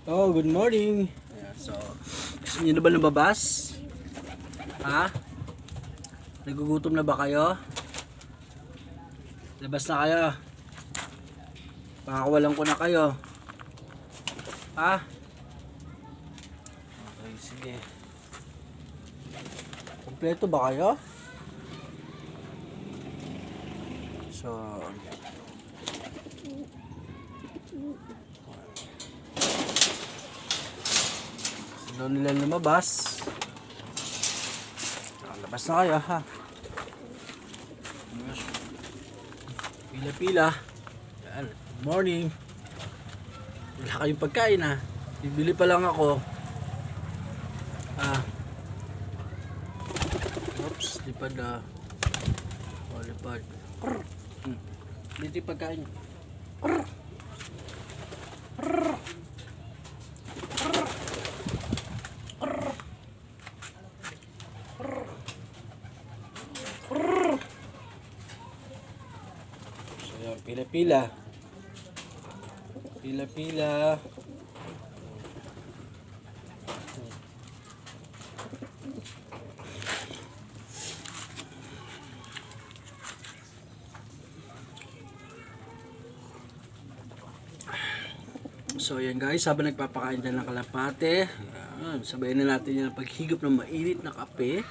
Oh, good morning. Ayan, so, gusto niyo na ba lumabas? Ha? Nagugutom na ba kayo? Labas na kayo. Pakakawalan ko na kayo. Ha? Okay, sige. Kompleto ba kayo? So, gusto nila lumabas. Labas na kayo, ha? Pila-pila. Yan. Good morning. Wala kayong pagkain, ha? Bibili pa lang ako. Oops, lipad na. Oh, lipad. Dito yung pagkain. So, yan, pila-pila. Pila-pila. So yan guys, habang nagpapakain tayo ng kalapate, yan, sabayin na natin yung paghigop ng mainit na kape.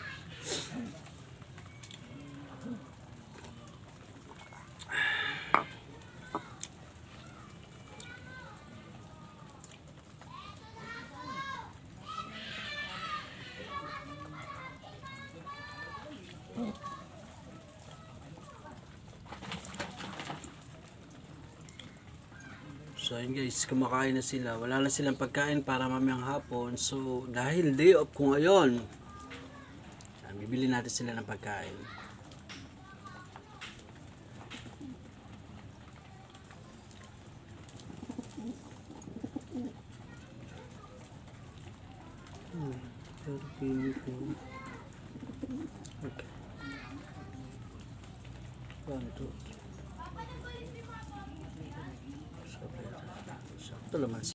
So ayun guys, kumakain na sila. Wala na silang pagkain para mamayang hapon. So dahil day off ko ngayon, bibili natin sila ng pagkain. Okay. 1, 2, 3. Sakto naman.